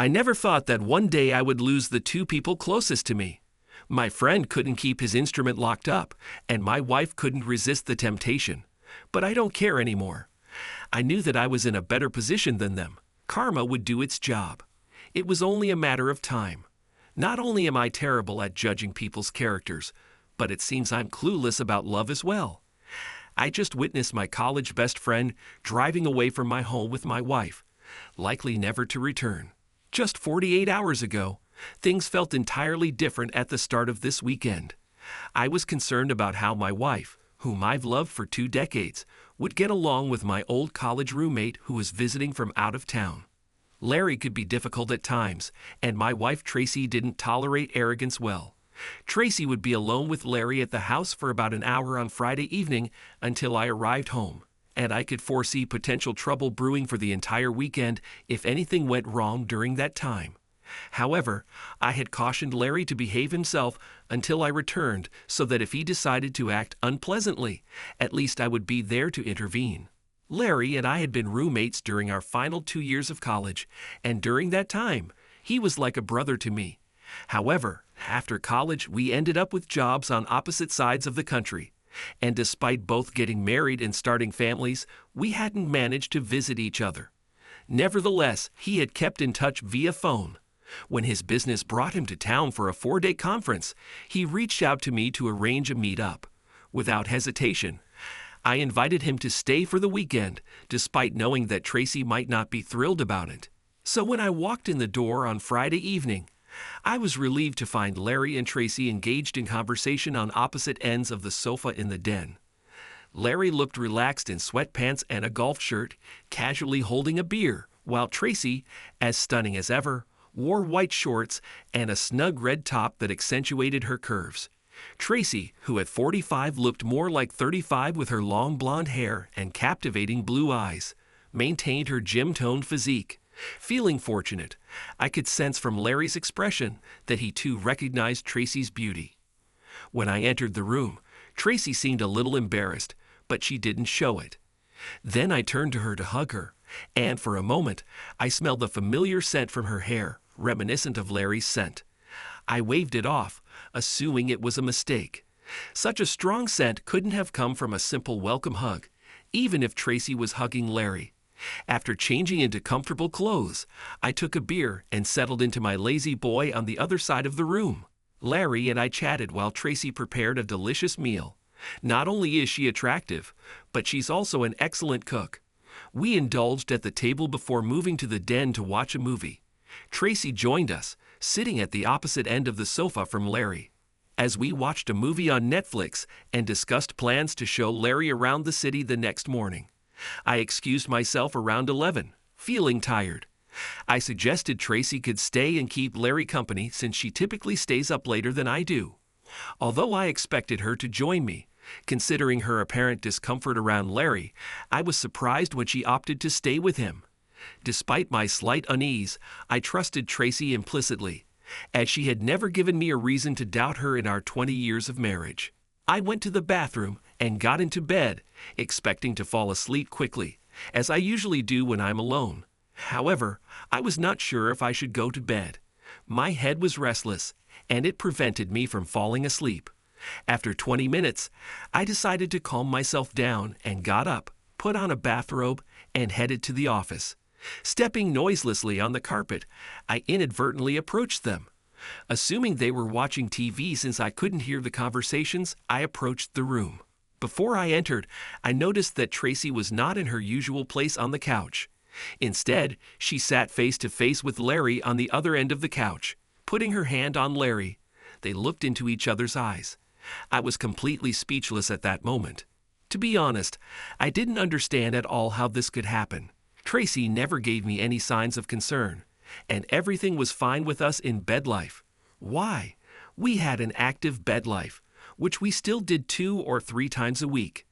I never thought that one day I would lose the two people closest to me. My friend couldn't keep his instrument locked up, and my wife couldn't resist the temptation. But I don't care anymore. I knew that I was in a better position than them. Karma would do its job. It was only a matter of time. Not only am I terrible at judging people's characters, but it seems I'm clueless about love as well. I just witnessed my college best friend driving away from my home with my wife, likely never to return. Just 48 hours ago, things felt entirely different at the start of this weekend. I was concerned about how my wife, whom I've loved for 2 decades, would get along with my old college roommate who was visiting from out of town. Larry could be difficult at times, and my wife Tracy didn't tolerate arrogance well. Tracy would be alone with Larry at the house for about an hour on Friday evening until I arrived home, and I could foresee potential trouble brewing for the entire weekend if anything went wrong during that time. However, I had cautioned Larry to behave himself until I returned so that if he decided to act unpleasantly, at least I would be there to intervene. Larry and I had been roommates during our final 2 years of college, and during that time, he was like a brother to me. However, after college, we ended up with jobs on opposite sides of the country, and despite both getting married and starting families, we hadn't managed to visit each other. Nevertheless, he had kept in touch via phone. When his business brought him to town for a 4-day conference, he reached out to me to arrange a meet-up. Without hesitation, I invited him to stay for the weekend, despite knowing that Tracy might not be thrilled about it. So when I walked in the door on Friday evening, I was relieved to find Larry and Tracy engaged in conversation on opposite ends of the sofa in the den. Larry looked relaxed in sweatpants and a golf shirt, casually holding a beer, while Tracy, as stunning as ever, wore white shorts and a snug red top that accentuated her curves. Tracy, who at 45 looked more like 35 with her long blonde hair and captivating blue eyes, maintained her gym-toned physique. Feeling fortunate, I could sense from Larry's expression that he too recognized Tracy's beauty. When I entered the room, Tracy seemed a little embarrassed, but she didn't show it. Then I turned to her to hug her, and for a moment, I smelled the familiar scent from her hair, reminiscent of Larry's scent. I waved it off, assuming it was a mistake. Such a strong scent couldn't have come from a simple welcome hug, even if Tracy was hugging Larry. After changing into comfortable clothes, I took a beer and settled into my lazy boy on the other side of the room. Larry and I chatted while Tracy prepared a delicious meal. Not only is she attractive, but she's also an excellent cook. We indulged at the table before moving to the den to watch a movie. Tracy joined us, sitting at the opposite end of the sofa from Larry. As we watched a movie on Netflix and discussed plans to show Larry around the city the next morning, I excused myself around 11, feeling tired. I suggested Tracy could stay and keep Larry company since she typically stays up later than I do. Although I expected her to join me, considering her apparent discomfort around Larry, I was surprised when she opted to stay with him. Despite my slight unease, I trusted Tracy implicitly, as she had never given me a reason to doubt her in our 20 years of marriage. I went to the bathroom and got into bed, expecting to fall asleep quickly, as I usually do when I'm alone. However, I was not sure if I should go to bed. My head was restless, and it prevented me from falling asleep. After 20 minutes, I decided to calm myself down and got up, put on a bathrobe, and headed to the office. Stepping noiselessly on the carpet, I inadvertently approached them. Assuming they were watching TV since I couldn't hear the conversations, I approached the room. Before I entered, I noticed that Tracy was not in her usual place on the couch. Instead, she sat face to face with Larry on the other end of the couch. Putting her hand on Larry, they looked into each other's eyes. I was completely speechless at that moment. To be honest, I didn't understand at all how this could happen. Tracy never gave me any signs of concern, and everything was fine with us in bed life. Why? We had an active bed life, which we still did 2 or 3 times a week.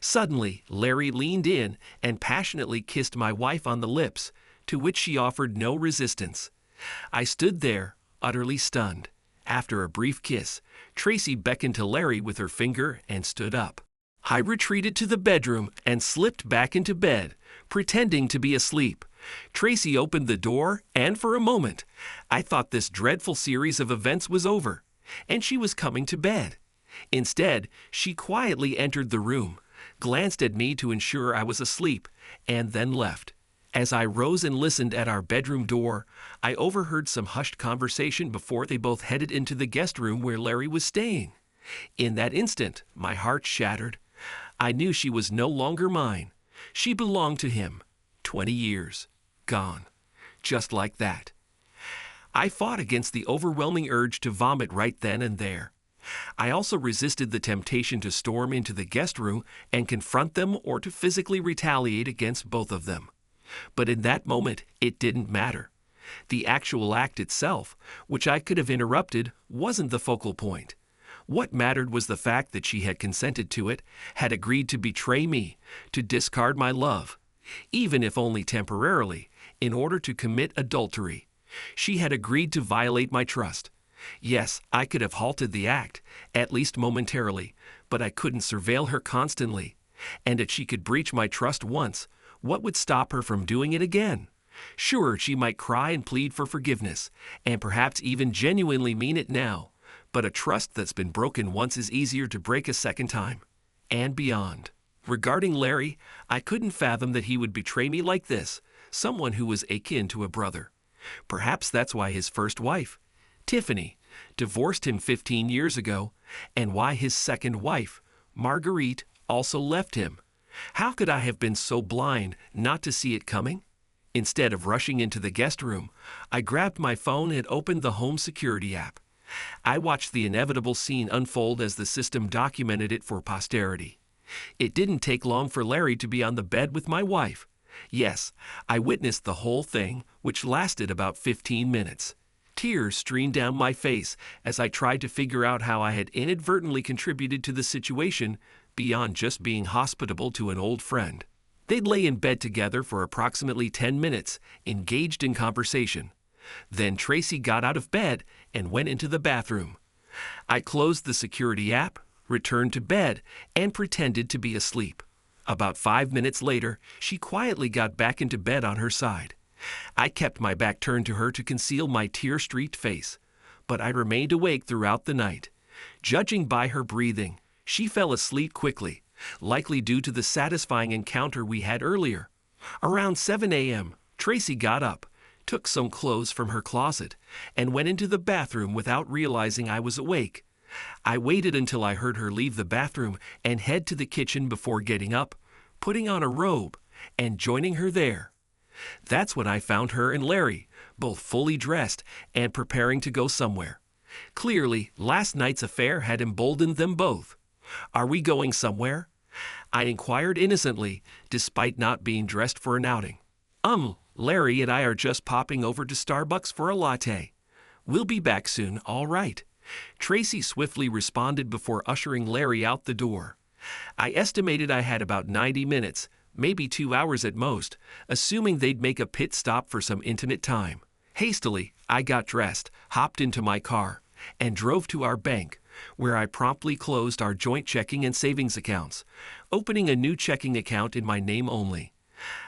Suddenly, Larry leaned in and passionately kissed my wife on the lips, to which she offered no resistance. I stood there, utterly stunned. After a brief kiss, Tracy beckoned to Larry with her finger and stood up. I retreated to the bedroom and slipped back into bed, pretending to be asleep, Tracy opened the door, and for a moment, I thought this dreadful series of events was over, and she was coming to bed. Instead, she quietly entered the room, glanced at me to ensure I was asleep, and then left. As I rose and listened at our bedroom door, I overheard some hushed conversation before they both headed into the guest room where Larry was staying. In that instant, my heart shattered. I knew she was no longer mine. She belonged to him. 20 years. Gone. Just like that. I fought against the overwhelming urge to vomit right then and there. I also resisted the temptation to storm into the guest room and confront them or to physically retaliate against both of them. But in that moment, it didn't matter. The actual act itself, which I could have interrupted, wasn't the focal point. What mattered was the fact that she had consented to it, had agreed to betray me, to discard my love, even if only temporarily, in order to commit adultery. She had agreed to violate my trust. Yes, I could have halted the act, at least momentarily, but I couldn't surveil her constantly. And if she could breach my trust once, what would stop her from doing it again? Sure, she might cry and plead for forgiveness, and perhaps even genuinely mean it now, but a trust that's been broken once is easier to break a second time, and beyond. Regarding Larry, I couldn't fathom that he would betray me like this, someone who was akin to a brother. Perhaps that's why his first wife, Tiffany, divorced him 15 years ago, and why his second wife, Marguerite, also left him. How could I have been so blind not to see it coming? Instead of rushing into the guest room, I grabbed my phone and opened the home security app. I watched the inevitable scene unfold as the system documented it for posterity. It didn't take long for Larry to be on the bed with my wife. Yes, I witnessed the whole thing, which lasted about 15 minutes. Tears streamed down my face as I tried to figure out how I had inadvertently contributed to the situation beyond just being hospitable to an old friend. They'd lay in bed together for approximately 10 minutes, engaged in conversation. Then Tracy got out of bed and went into the bathroom. I closed the security app, returned to bed, and pretended to be asleep. About 5 minutes later, she quietly got back into bed on her side. I kept my back turned to her to conceal my tear-streaked face, but I remained awake throughout the night. Judging by her breathing, she fell asleep quickly, likely due to the satisfying encounter we had earlier. Around 7 a.m., Tracy got up, took some clothes from her closet, and went into the bathroom without realizing I was awake. I waited until I heard her leave the bathroom and head to the kitchen before getting up, putting on a robe, and joining her there. That's when I found her and Larry, both fully dressed and preparing to go somewhere. Clearly, last night's affair had emboldened them both. "Are we going somewhere?" I inquired innocently, despite not being dressed for an outing. Larry and I are just popping over to Starbucks for a latte. We'll be back soon, all right." Tracy swiftly responded before ushering Larry out the door. I estimated I had about 90 minutes, maybe 2 hours at most, assuming they'd make a pit stop for some intimate time. Hastily, I got dressed, hopped into my car, and drove to our bank, where I promptly closed our joint checking and savings accounts, opening a new checking account in my name only.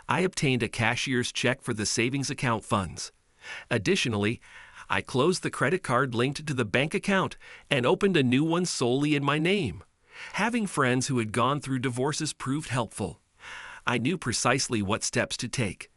I obtained a cashier's check for the savings account funds. Additionally, I closed the credit card linked to the bank account and opened a new one solely in my name. Having friends who had gone through divorces proved helpful. I knew precisely what steps to take.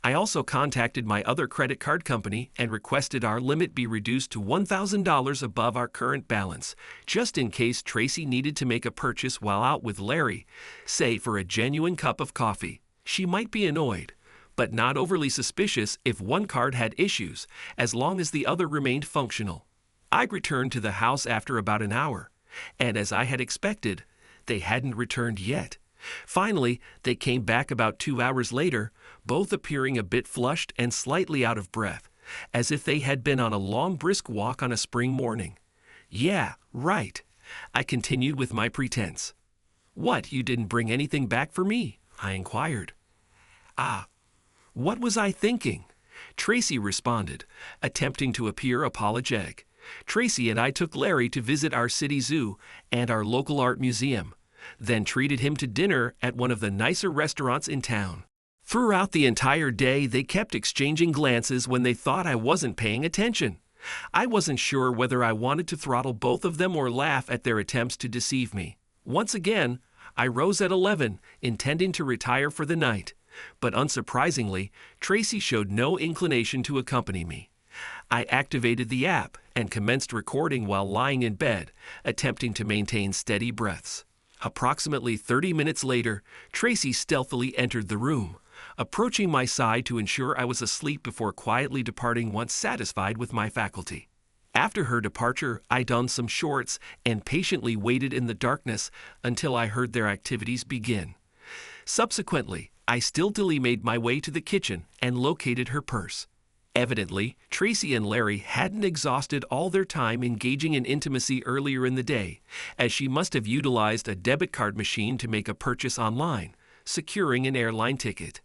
I also contacted my other credit card company and requested our limit be reduced to $1,000 above our current balance, just in case Tracy needed to make a purchase while out with Larry, say for a genuine cup of coffee. She might be annoyed, but not overly suspicious if one card had issues, as long as the other remained functional. I returned to the house after about an hour, and as I had expected, they hadn't returned yet. Finally, they came back about 2 hours later, both appearing a bit flushed and slightly out of breath, as if they had been on a long brisk walk on a spring morning. "Yeah, right," I continued with my pretense. "What, you didn't bring anything back for me?" I inquired. What was I thinking?" Tracy responded, attempting to appear apologetic. "Tracy and I took Larry to visit our city zoo and our local art museum, then treated him to dinner at one of the nicer restaurants in town." Throughout the entire day, they kept exchanging glances when they thought I wasn't paying attention. I wasn't sure whether I wanted to throttle both of them or laugh at their attempts to deceive me. Once again, I rose at 11, intending to retire for the night. But unsurprisingly, Tracy showed no inclination to accompany me. I activated the app and commenced recording while lying in bed, attempting to maintain steady breaths. Approximately 30 minutes later, Tracy stealthily entered the room, approaching my side to ensure I was asleep before quietly departing once satisfied with my faculty. After her departure, I donned some shorts and patiently waited in the darkness until I heard their activities begin. Subsequently, I stiltily made my way to the kitchen and located her purse. Evidently, Tracy and Larry hadn't exhausted all their time engaging in intimacy earlier in the day, as she must have utilized a debit card machine to make a purchase online, securing an airline ticket.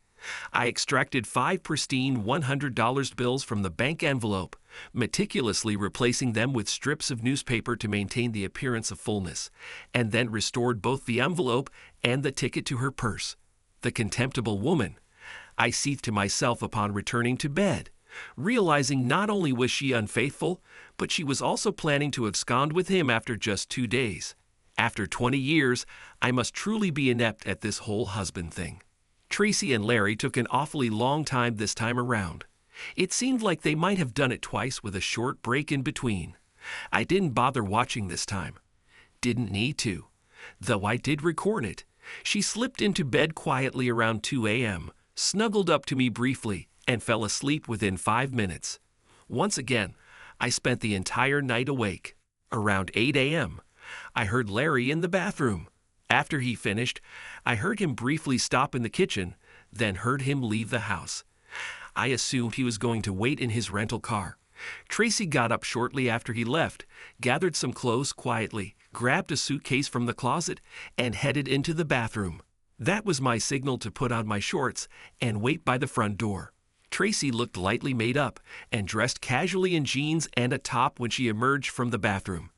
I extracted 5 pristine $100 bills from the bank envelope, meticulously replacing them with strips of newspaper to maintain the appearance of fullness, and then restored both the envelope and the ticket to her purse. The contemptible woman. I seethed to myself upon returning to bed, realizing not only was she unfaithful, but she was also planning to abscond with him after just 2 days. After 20 years, I must truly be inept at this whole husband thing. Tracy and Larry took an awfully long time this time around. It seemed like they might have done it twice with a short break in between. I didn't bother watching this time. Didn't need to. Though I did record it. She slipped into bed quietly around 2 a.m., snuggled up to me briefly, and fell asleep within 5 minutes. Once again, I spent the entire night awake. Around 8 a.m., I heard Larry in the bathroom. After he finished, I heard him briefly stop in the kitchen, then heard him leave the house. I assumed he was going to wait in his rental car. Tracy got up shortly after he left, gathered some clothes quietly, grabbed a suitcase from the closet, and headed into the bathroom. That was my signal to put on my shorts and wait by the front door. Tracy looked lightly made up and dressed casually in jeans and a top when she emerged from the bathroom,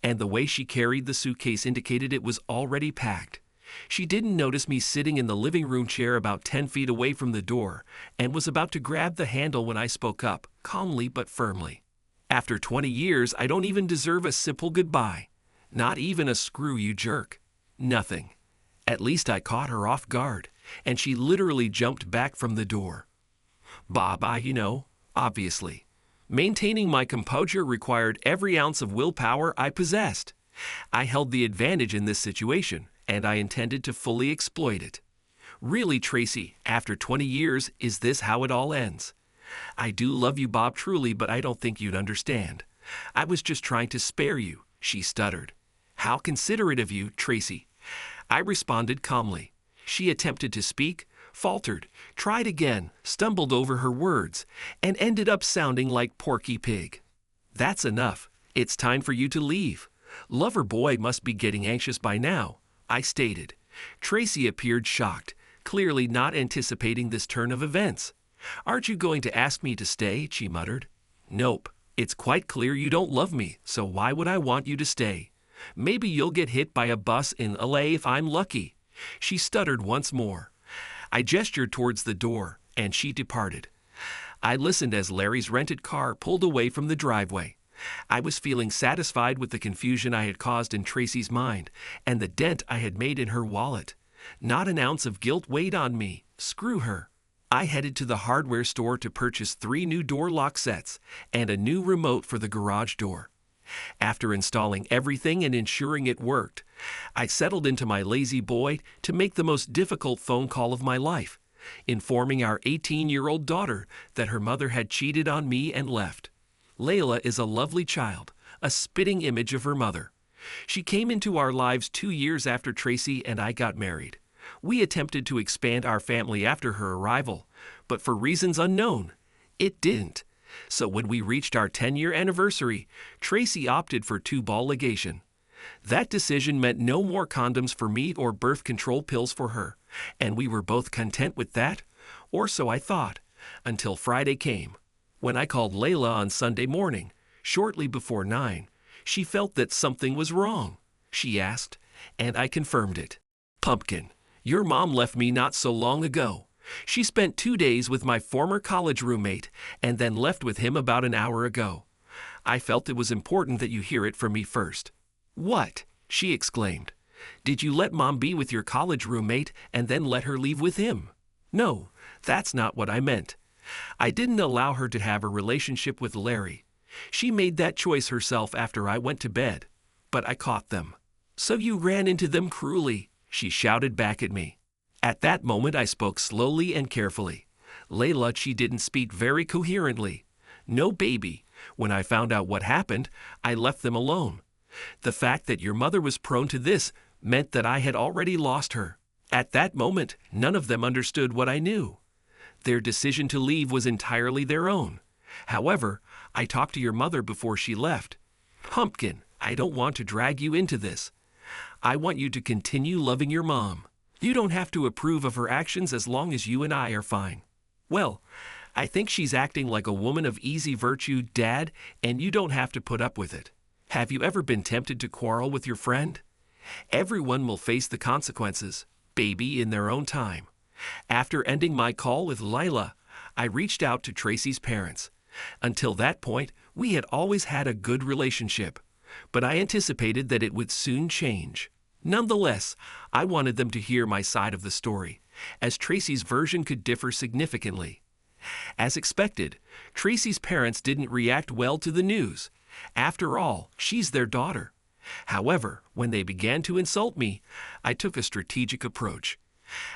and the way she carried the suitcase indicated it was already packed. She didn't notice me sitting in the living room chair about 10 feet away from the door and was about to grab the handle when I spoke up, calmly but firmly. After 20 years, I don't even deserve a simple goodbye. Not even a screw you jerk. Nothing. At least I caught her off guard, and she literally jumped back from the door. Bob, obviously. Maintaining my composure required every ounce of willpower I possessed. I held the advantage in this situation, and I intended to fully exploit it. Really, Tracy, after 20 years, is this how it all ends? I do love you, Bob, truly, but I don't think you'd understand. I was just trying to spare you, she stuttered. How considerate of you, Tracy. I responded calmly. She attempted to speak, faltered, tried again, stumbled over her words, and ended up sounding like Porky Pig. That's enough. It's time for you to leave. Lover boy must be getting anxious by now, I stated. Tracy appeared shocked, clearly not anticipating this turn of events. Aren't you going to ask me to stay? She muttered. Nope. It's quite clear you don't love me, so why would I want you to stay? Maybe you'll get hit by a bus in LA if I'm lucky. She stuttered once more. I gestured towards the door, and she departed. I listened as Larry's rented car pulled away from the driveway. I was feeling satisfied with the confusion I had caused in Tracy's mind and the dent I had made in her wallet. Not an ounce of guilt weighed on me. Screw her. I headed to the hardware store to purchase 3 new door lock sets and a new remote for the garage door. After installing everything and ensuring it worked, I settled into my lazy boy to make the most difficult phone call of my life, informing our 18-year-old daughter that her mother had cheated on me and left. Layla is a lovely child, a spitting image of her mother. She came into our lives 2 years after Tracy and I got married. We attempted to expand our family after her arrival, but for reasons unknown, it didn't. So when we reached our 10-year anniversary, Tracy opted for tubal ligation. That decision meant no more condoms for me or birth control pills for her, and we were both content with that, or so I thought, until Friday came. When I called Layla on Sunday morning, shortly before 9, she felt that something was wrong. She asked, and I confirmed it. Pumpkin, your mom left me not so long ago. She spent 2 days with my former college roommate and then left with him about an hour ago. I felt it was important that you hear it from me first." "What?" she exclaimed. "Did you let Mom be with your college roommate and then let her leave with him?" "No, that's not what I meant. I didn't allow her to have a relationship with Larry. She made that choice herself after I went to bed. But I caught them." "So you ran into them cruelly," she shouted back at me. At that moment I spoke slowly and carefully. "Layla, she didn't speak very coherently. No, baby. When I found out what happened, I left them alone. The fact that your mother was prone to this meant that I had already lost her. At that moment, none of them understood what I knew. Their decision to leave was entirely their own. However, I talked to your mother before she left. Pumpkin, I don't want to drag you into this. I want you to continue loving your mom. You don't have to approve of her actions as long as you and I are fine." "Well, I think she's acting like a woman of easy virtue, Dad, and you don't have to put up with it. Have you ever been tempted to quarrel with your friend? Everyone will face the consequences, baby, in their own time." After ending my call with Lila, I reached out to Tracy's parents. Until that point, we had always had a good relationship, but I anticipated that it would soon change. Nonetheless, I wanted them to hear my side of the story, as Tracy's version could differ significantly. As expected, Tracy's parents didn't react well to the news. After all, she's their daughter. However, when they began to insult me, I took a strategic approach.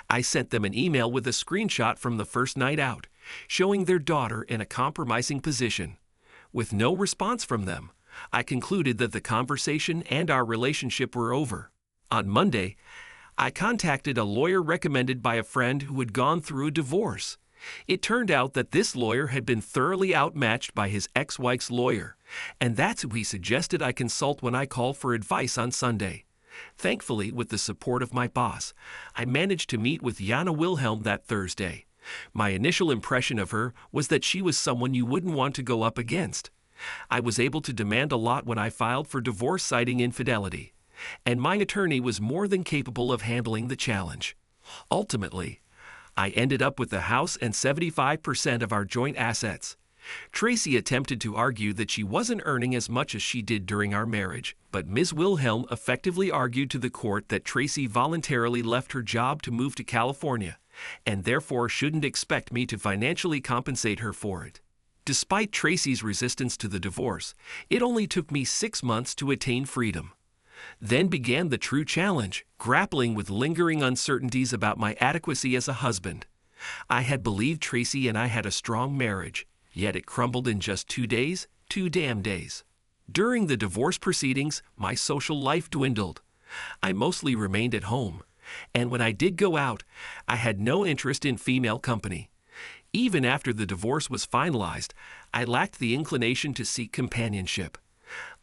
I sent them an email with a screenshot from the first night out, showing their daughter in a compromising position. With no response from them, I concluded that the conversation and our relationship were over. On Monday, I contacted a lawyer recommended by a friend who had gone through a divorce. It turned out that this lawyer had been thoroughly outmatched by his ex-wife's lawyer, and that's who he suggested I consult when I called for advice on Sunday. Thankfully, with the support of my boss, I managed to meet with Jana Wilhelm that Thursday. My initial impression of her was that she was someone you wouldn't want to go up against. I was able to demand a lot when I filed for divorce citing infidelity, and my attorney was more than capable of handling the challenge. Ultimately, I ended up with the house and 75% of our joint assets. Tracy attempted to argue that she wasn't earning as much as she did during our marriage, but Ms. Wilhelm effectively argued to the court that Tracy voluntarily left her job to move to California, and therefore shouldn't expect me to financially compensate her for it. Despite Tracy's resistance to the divorce, it only took me 6 months to attain freedom. Then began the true challenge, grappling with lingering uncertainties about my adequacy as a husband. I had believed Tracy and I had a strong marriage, yet it crumbled in just 2 days, 2 damn days. During the divorce proceedings, my social life dwindled. I mostly remained at home, and when I did go out, I had no interest in female company. Even after the divorce was finalized, I lacked the inclination to seek companionship.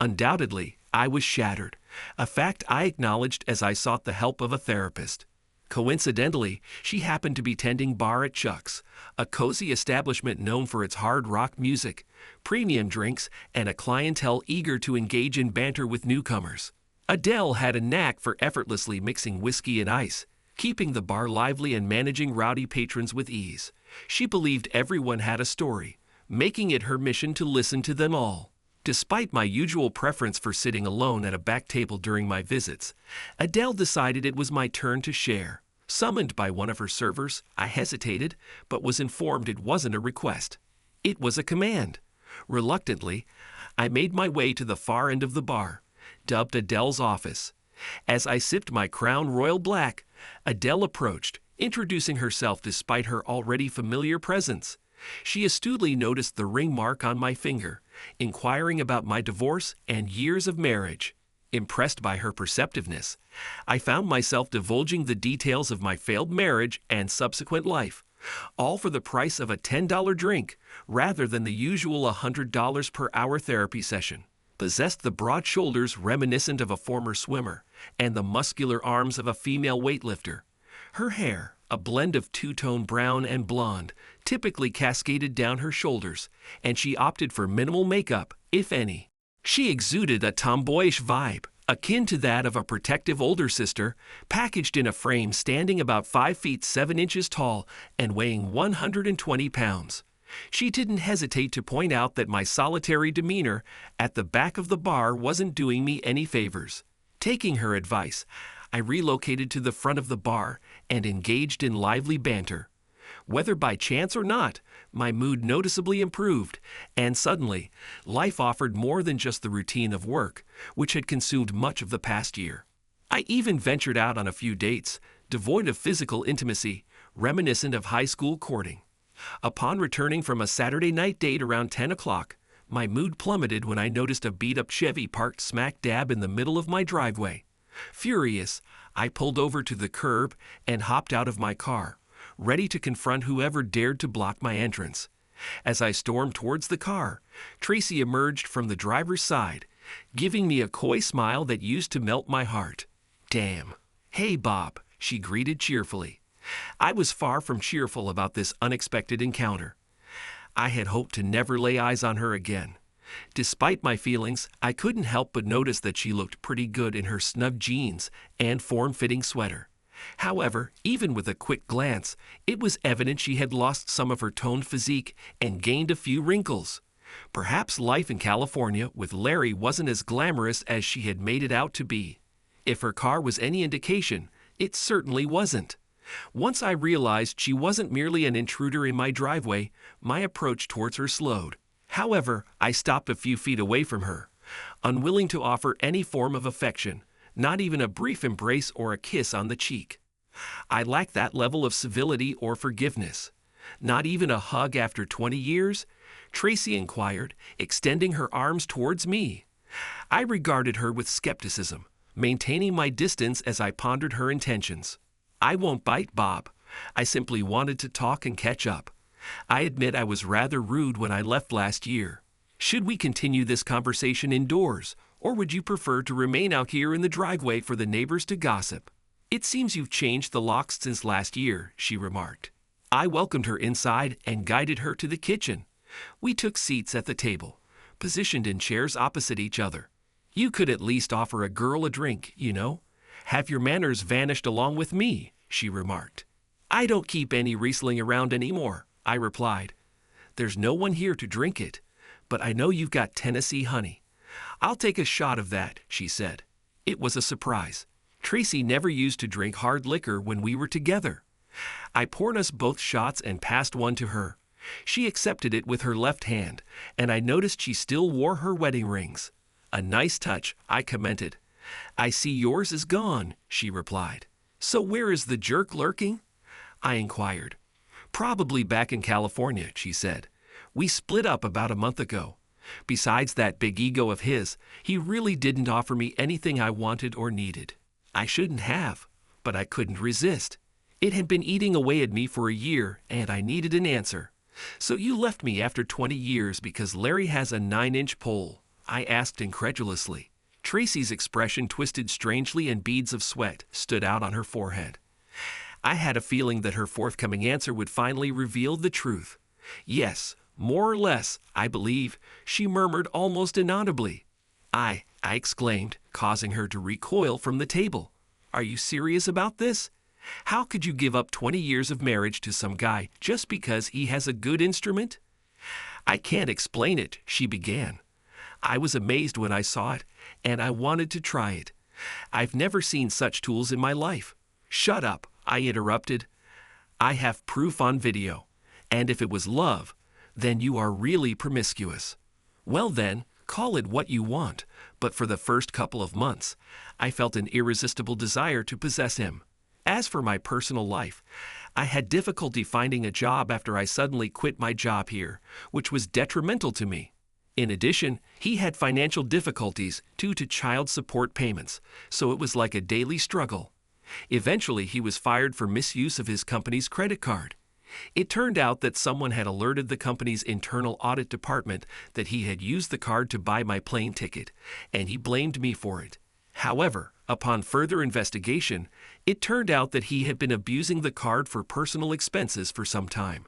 Undoubtedly, I was shattered, a fact I acknowledged as I sought the help of a therapist. Coincidentally, she happened to be tending bar at Chuck's, a cozy establishment known for its hard rock music, premium drinks, and a clientele eager to engage in banter with newcomers. Adele had a knack for effortlessly mixing whiskey and ice, keeping the bar lively and managing rowdy patrons with ease. She believed everyone had a story, making it her mission to listen to them all. Despite my usual preference for sitting alone at a back table during my visits, Adele decided it was my turn to share. Summoned by one of her servers, I hesitated, but was informed it wasn't a request. It was a command. Reluctantly, I made my way to the far end of the bar, dubbed Adele's office. As I sipped my Crown Royal Black, Adele approached, introducing herself despite her already familiar presence. She astutely noticed the ring mark on my finger, inquiring about my divorce and years of marriage. Impressed by her perceptiveness, I found myself divulging the details of my failed marriage and subsequent life, all for the price of a $10 drink rather than the usual $100 per hour therapy session. Possessed the broad shoulders reminiscent of a former swimmer and the muscular arms of a female weightlifter. Her hair, a blend of two-tone brown and blonde, typically cascaded down her shoulders, and she opted for minimal makeup, if any. She exuded a tomboyish vibe, akin to that of a protective older sister, packaged in a frame standing about 5 feet 7 inches tall and weighing 120 pounds. She didn't hesitate to point out that my solitary demeanor at the back of the bar wasn't doing me any favors. Taking her advice, I relocated to the front of the bar and engaged in lively banter. Whether by chance or not, my mood noticeably improved, and suddenly, life offered more than just the routine of work, which had consumed much of the past year. I even ventured out on a few dates, devoid of physical intimacy, reminiscent of high school courting. Upon returning from a Saturday night date around 10 o'clock, my mood plummeted when I noticed a beat-up Chevy parked smack dab in the middle of my driveway. Furious, I pulled over to the curb and hopped out of my car, ready to confront whoever dared to block my entrance. As I stormed towards the car, Tracy emerged from the driver's side, giving me a coy smile that used to melt my heart. "Damn. Hey, Bob," she greeted cheerfully. I was far from cheerful about this unexpected encounter. I had hoped to never lay eyes on her again. Despite my feelings, I couldn't help but notice that she looked pretty good in her snug jeans and form-fitting sweater. However, even with a quick glance, it was evident she had lost some of her toned physique and gained a few wrinkles. Perhaps life in California with Larry wasn't as glamorous as she had made it out to be. If her car was any indication, it certainly wasn't. Once I realized she wasn't merely an intruder in my driveway, my approach towards her slowed. However, I stopped a few feet away from her, unwilling to offer any form of affection, not even a brief embrace or a kiss on the cheek. I lacked that level of civility or forgiveness. "Not even a hug after 20 years?" Tracy inquired, extending her arms towards me. I regarded her with skepticism, maintaining my distance as I pondered her intentions. "I won't bite, Bob. I simply wanted to talk and catch up. I admit I was rather rude when I left last year. Should we continue this conversation indoors, or would you prefer to remain out here in the driveway for the neighbors to gossip?" "It seems you've changed the locks since last year," she remarked. I welcomed her inside and guided her to the kitchen. We took seats at the table, positioned in chairs opposite each other. "You could at least offer a girl a drink, you know. Have your manners vanished along with me?" she remarked. "I don't keep any Riesling around anymore," I replied. "There's no one here to drink it, but I know you've got Tennessee honey. I'll take a shot of that," she said. It was a surprise. Tracy never used to drink hard liquor when we were together. I poured us both shots and passed one to her. She accepted it with her left hand, and I noticed she still wore her wedding rings. "A nice touch," I commented. "I see yours is gone," she replied. "So where is the jerk lurking?" I inquired. "Probably back in California," she said. "We split up about a month ago. Besides that big ego of his, he really didn't offer me anything I wanted or needed. I shouldn't have, but I couldn't resist. It had been eating away at me for a year, and I needed an answer. So you left me after 20 years because Larry has a 9-inch pole?" I asked incredulously. Tracy's expression twisted strangely and beads of sweat stood out on her forehead. I had a feeling that her forthcoming answer would finally reveal the truth. "Yes, more or less, I believe," she murmured almost inaudibly. I exclaimed, causing her to recoil from the table. "Are you serious about this? How could you give up 20 years of marriage to some guy just because he has a good instrument?" "I can't explain it," she began. "I was amazed when I saw it, and I wanted to try it. I've never seen such tools in my life." "Shut up," I interrupted. "I have proof on video, and if it was love, then you are really promiscuous." "Well then, call it what you want, but for the first couple of months, I felt an irresistible desire to possess him. As for my personal life, I had difficulty finding a job after I suddenly quit my job here, which was detrimental to me. In addition, he had financial difficulties due to child support payments, so it was like a daily struggle. Eventually, he was fired for misuse of his company's credit card. It turned out that someone had alerted the company's internal audit department that he had used the card to buy my plane ticket, and he blamed me for it. However, upon further investigation, it turned out that he had been abusing the card for personal expenses for some time.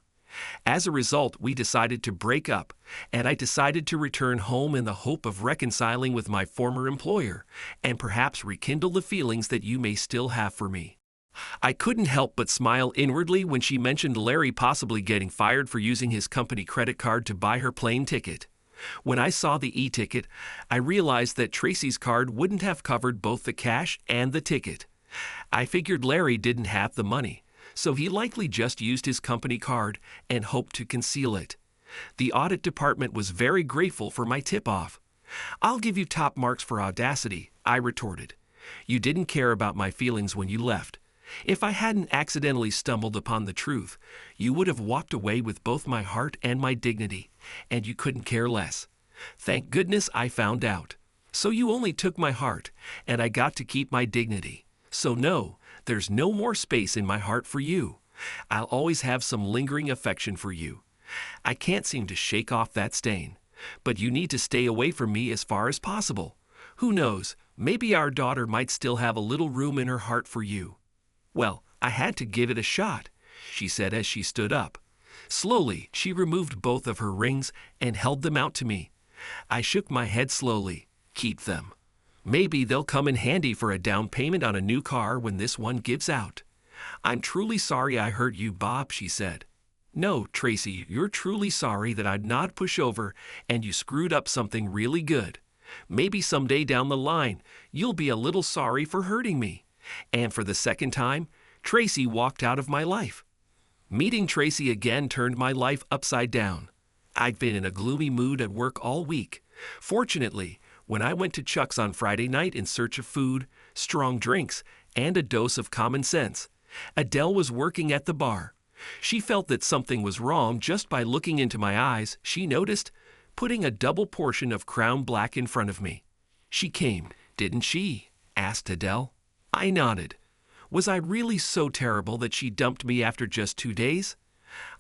As a result, we decided to break up, and I decided to return home in the hope of reconciling with my former employer and perhaps rekindle the feelings that you may still have for me. I couldn't help but smile inwardly when she mentioned Larry possibly getting fired for using his company credit card to buy her plane ticket. When I saw the e-ticket, I realized that Tracy's card wouldn't have covered both the cash and the ticket. I figured Larry didn't have the money, so he likely just used his company card and hoped to conceal it. The audit department was very grateful for my tip-off. "I'll give you top marks for audacity," I retorted. "You didn't care about my feelings when you left. If I hadn't accidentally stumbled upon the truth, you would have walked away with both my heart and my dignity, and you couldn't care less. Thank goodness I found out. So you only took my heart, and I got to keep my dignity. So no, there's no more space in my heart for you. I'll always have some lingering affection for you. I can't seem to shake off that stain. But you need to stay away from me as far as possible. Who knows, maybe our daughter might still have a little room in her heart for you." "Well, I had to give it a shot," she said as she stood up. Slowly, she removed both of her rings and held them out to me. I shook my head slowly. "Keep them. Maybe they'll come in handy for a down payment on a new car when this one gives out." "I'm truly sorry I hurt you, Bob," she said. "No, Tracy, you're truly sorry that I'd not push over and you screwed up something really good. Maybe someday down the line, you'll be a little sorry for hurting me." And for the second time, Tracy walked out of my life. Meeting Tracy again turned my life upside down. I'd been in a gloomy mood at work all week. Fortunately, when I went to Chuck's on Friday night in search of food, strong drinks, and a dose of common sense, Adele was working at the bar. She felt that something was wrong just by looking into my eyes, she noticed, putting a double portion of Crown Black in front of me. "She came, didn't she?" asked Adele. I nodded. Was I really so terrible that she dumped me after just 2 days?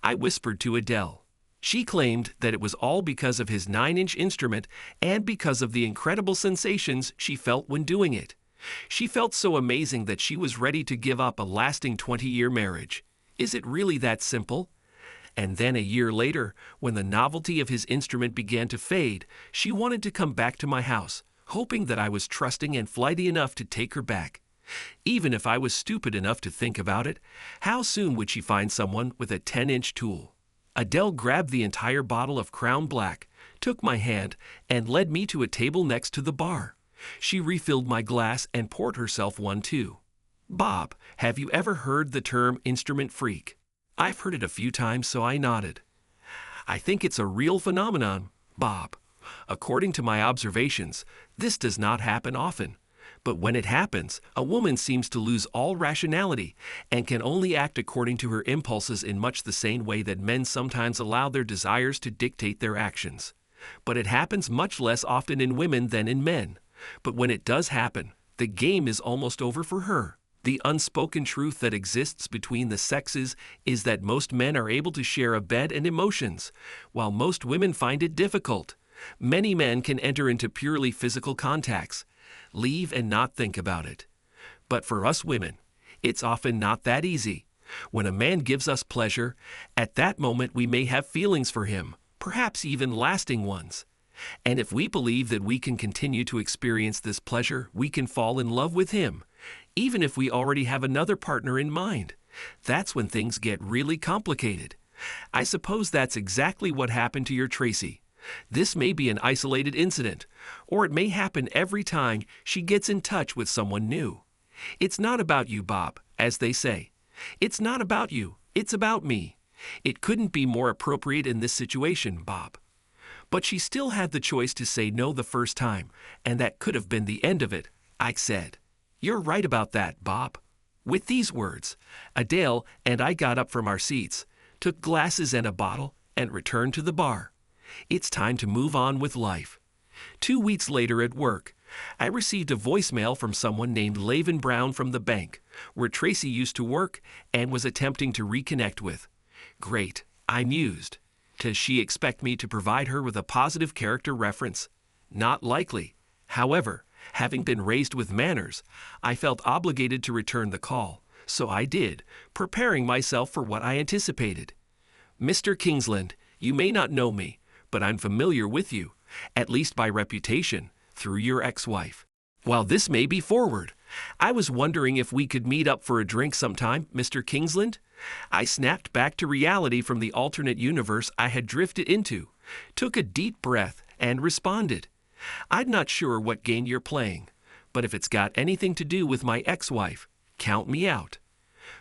I whispered to Adele. She claimed that it was all because of his 9-inch instrument and because of the incredible sensations she felt when doing it. She felt so amazing that she was ready to give up a lasting 20-year marriage. Is it really that simple? And then a year later, when the novelty of his instrument began to fade, she wanted to come back to my house, hoping that I was trusting and flighty enough to take her back. Even if I was stupid enough to think about it, how soon would she find someone with a 10-inch tool? Adele grabbed the entire bottle of Crown Black, took my hand, and led me to a table next to the bar. She refilled my glass and poured herself one too. "Bob, have you ever heard the term instrument freak?" "I've heard it a few times, so I nodded." "I think it's a real phenomenon, Bob. According to my observations, this does not happen often. But when it happens, a woman seems to lose all rationality and can only act according to her impulses in much the same way that men sometimes allow their desires to dictate their actions. But it happens much less often in women than in men. But when it does happen, the game is almost over for her. The unspoken truth that exists between the sexes is that most men are able to share a bed and emotions, while most women find it difficult. Many men can enter into purely physical contacts, leave and not think about it. But for us women, it's often not that easy. When a man gives us pleasure, at that moment we may have feelings for him, perhaps even lasting ones. And if we believe that we can continue to experience this pleasure, we can fall in love with him, even if we already have another partner in mind. That's when things get really complicated. I suppose that's exactly what happened to your Tracy. This may be an isolated incident, or it may happen every time she gets in touch with someone new. It's not about you, Bob, as they say. It's not about you, it's about me. It couldn't be more appropriate in this situation, Bob. But she still had the choice to say no the first time, and that could have been the end of it, I said. You're right about that, Bob. With these words, Adele and I got up from our seats, took glasses and a bottle, and returned to the bar. It's time to move on with life. 2 weeks later at work, I received a voicemail from someone named Laven Brown from the bank, where Tracy used to work and was attempting to reconnect with. Great, I mused. Does she expect me to provide her with a positive character reference? Not likely. However, having been raised with manners, I felt obligated to return the call, so I did, preparing myself for what I anticipated. Mr. Kingsland, you may not know me, but I'm familiar with you, at least by reputation, through your ex-wife. While this may be forward, I was wondering if we could meet up for a drink sometime, Mr. Kingsland. I snapped back to reality from the alternate universe I had drifted into, took a deep breath, and responded. I'm not sure what game you're playing, but if it's got anything to do with my ex-wife, count me out.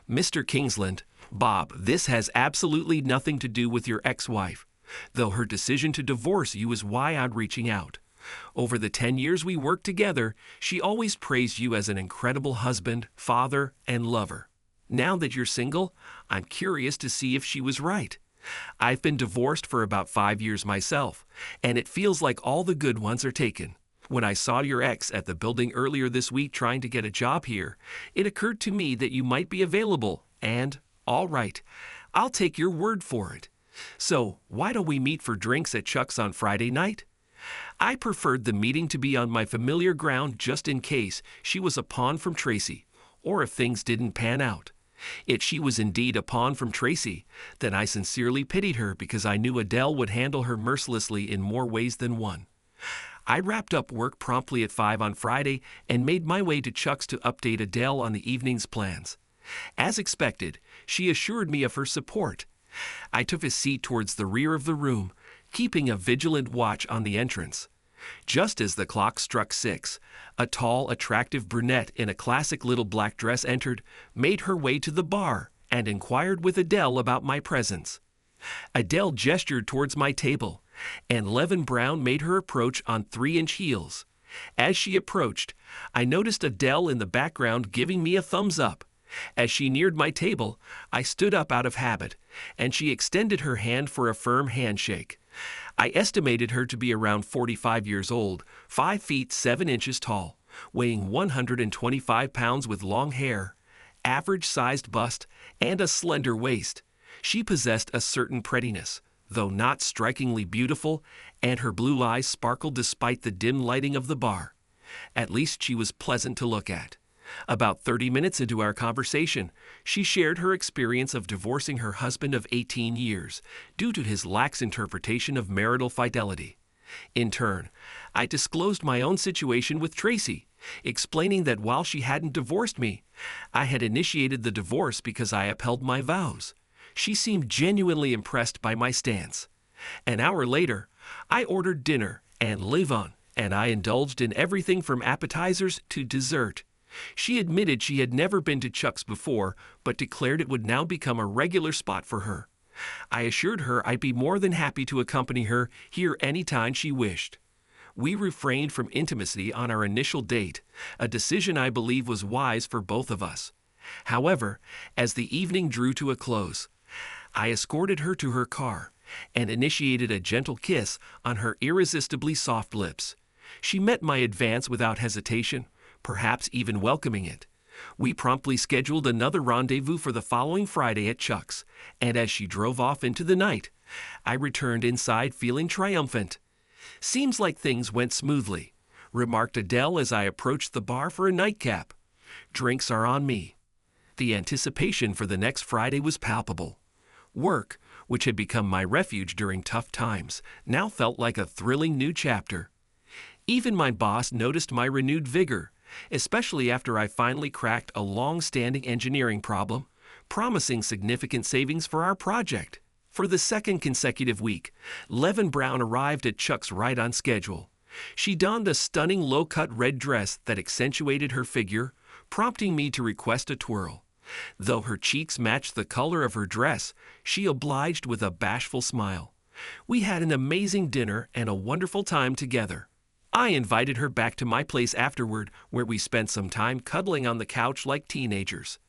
Mr. Kingsland, Bob, this has absolutely nothing to do with your ex-wife, though her decision to divorce you is why I'm reaching out. Over the 10 years we worked together, she always praised you as an incredible husband, father, and lover. Now that you're single, I'm curious to see if she was right. I've been divorced for about 5 years myself, and it feels like all the good ones are taken. When I saw your ex at the building earlier this week trying to get a job here, it occurred to me that you might be available, and, all right, I'll take your word for it. So, why don't we meet for drinks at Chuck's on Friday night? I preferred the meeting to be on my familiar ground just in case she was a pawn from Tracy, or if things didn't pan out. If she was indeed a pawn from Tracy, then I sincerely pitied her because I knew Adele would handle her mercilessly in more ways than one. I wrapped up work promptly at 5 on Friday and made my way to Chuck's to update Adele on the evening's plans. As expected, she assured me of her support. I took a seat towards the rear of the room, keeping a vigilant watch on the entrance. Just as the clock struck 6, a tall, attractive brunette in a classic little black dress entered, made her way to the bar, and inquired with Adele about my presence. Adele gestured towards my table, and Levin Brown made her approach on 3-inch heels. As she approached, I noticed Adele in the background giving me a thumbs up. As she neared my table, I stood up out of habit, and she extended her hand for a firm handshake. I estimated her to be around 45 years old, 5 feet 7 inches tall, weighing 125 pounds with long hair, average-sized bust, and a slender waist. She possessed a certain prettiness, though not strikingly beautiful, and her blue eyes sparkled despite the dim lighting of the bar. At least she was pleasant to look at. About 30 minutes into our conversation, she shared her experience of divorcing her husband of 18 years due to his lax interpretation of marital fidelity. In turn, I disclosed my own situation with Tracy, explaining that while she hadn't divorced me, I had initiated the divorce because I upheld my vows. She seemed genuinely impressed by my stance. An hour later, I ordered dinner and live-on, and I indulged in everything from appetizers to dessert. She admitted she had never been to Chuck's before, but declared it would now become a regular spot for her. I assured her I'd be more than happy to accompany her here any time she wished. We refrained from intimacy on our initial date, a decision I believe was wise for both of us. However, as the evening drew to a close, I escorted her to her car and initiated a gentle kiss on her irresistibly soft lips. She met my advance without hesitation, perhaps even welcoming it. We promptly scheduled another rendezvous for the following Friday at Chuck's, and as she drove off into the night, I returned inside feeling triumphant. "Seems like things went smoothly," remarked Adele as I approached the bar for a nightcap. "Drinks are on me." The anticipation for the next Friday was palpable. Work, which had become my refuge during tough times, now felt like a thrilling new chapter. Even my boss noticed my renewed vigor, especially after I finally cracked a long-standing engineering problem, promising significant savings for our project. For the second consecutive week, Levin Brown arrived at Chuck's right on schedule. She donned a stunning low-cut red dress that accentuated her figure, prompting me to request a twirl. Though her cheeks matched the color of her dress, she obliged with a bashful smile. We had an amazing dinner and a wonderful time together. I invited her back to my place afterward, where we spent some time cuddling on the couch like teenagers.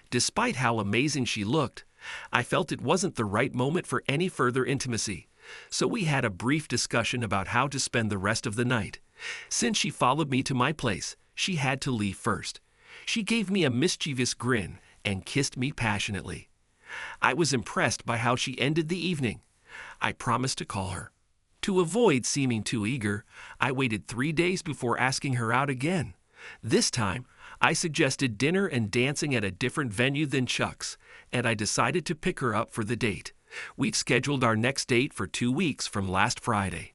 Despite how amazing she looked, I felt it wasn't the right moment for any further intimacy, so we had a brief discussion about how to spend the rest of the night. Since she followed me to my place, she had to leave first. She gave me a mischievous grin and kissed me passionately. I was impressed by how she ended the evening. I promised to call her. To avoid seeming too eager, I waited 3 days before asking her out again. This time, I suggested dinner and dancing at a different venue than Chuck's, and I decided to pick her up for the date. We've scheduled our next date for 2 weeks from last Friday.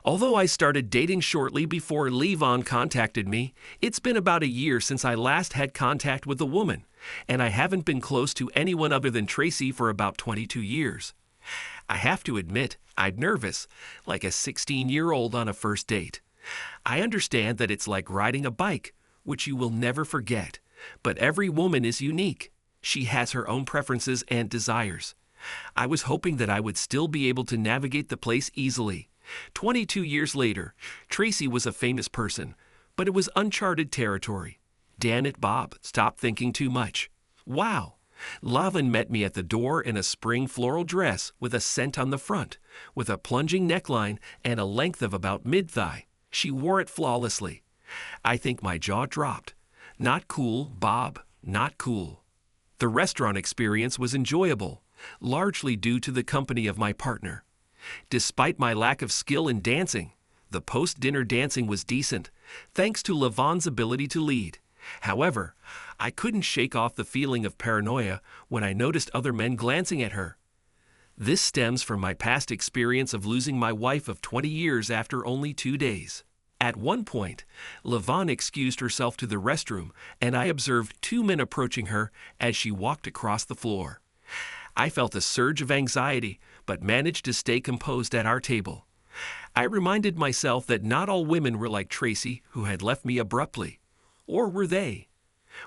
Although I started dating shortly before Levon contacted me, it's been about a year since I last had contact with a woman, and I haven't been close to anyone other than Tracy for about 22 years. I have to admit, I'm nervous, like a 16-year-old on a first date. I understand that it's like riding a bike, which you will never forget, but every woman is unique. She has her own preferences and desires. I was hoping that I would still be able to navigate the place easily. 22 years later, Tracy was a famous person, but it was uncharted territory. Damn it, Bob, stop thinking too much. Wow. Lavin met me at the door in a spring floral dress with a scent on the front, with a plunging neckline and a length of about mid-thigh. She wore it flawlessly. I think my jaw dropped. Not cool, Bob, not cool. The restaurant experience was enjoyable, largely due to the company of my partner. Despite my lack of skill in dancing, the post-dinner dancing was decent, thanks to Lavon's ability to lead. However, I couldn't shake off the feeling of paranoia when I noticed other men glancing at her. This stems from my past experience of losing my wife of 20 years after only 2 days. At one point, Lavon excused herself to the restroom, and I observed 2 men approaching her as she walked across the floor. I felt a surge of anxiety, but managed to stay composed at our table. I reminded myself that not all women were like Tracy, who had left me abruptly. Or were they?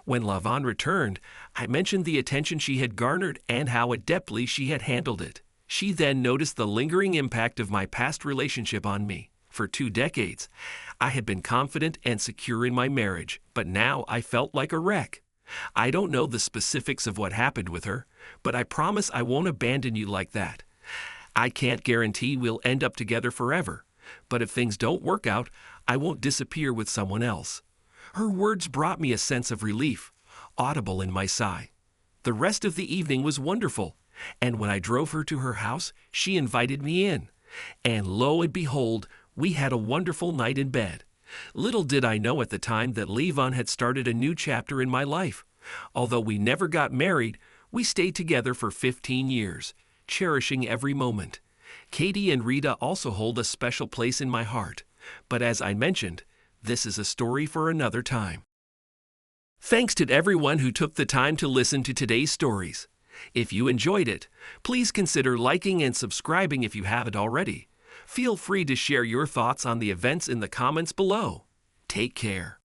When Lavon returned, I mentioned the attention she had garnered and how adeptly she had handled it. She then noticed the lingering impact of my past relationship on me. For 2 decades, I had been confident and secure in my marriage, but now I felt like a wreck. I don't know the specifics of what happened with her, but I promise I won't abandon you like that. I can't guarantee we'll end up together forever, but if things don't work out, I won't disappear with someone else. Her words brought me a sense of relief, audible in my sigh. The rest of the evening was wonderful, and when I drove her to her house, she invited me in. And lo and behold, we had a wonderful night in bed. Little did I know at the time that Levon had started a new chapter in my life. Although we never got married, we stayed together for 15 years, cherishing every moment. Katie and Rita also hold a special place in my heart. But as I mentioned, this is a story for another time. Thanks to everyone who took the time to listen to today's stories. If you enjoyed it, please consider liking and subscribing if you haven't already. Feel free to share your thoughts on the events in the comments below. Take care.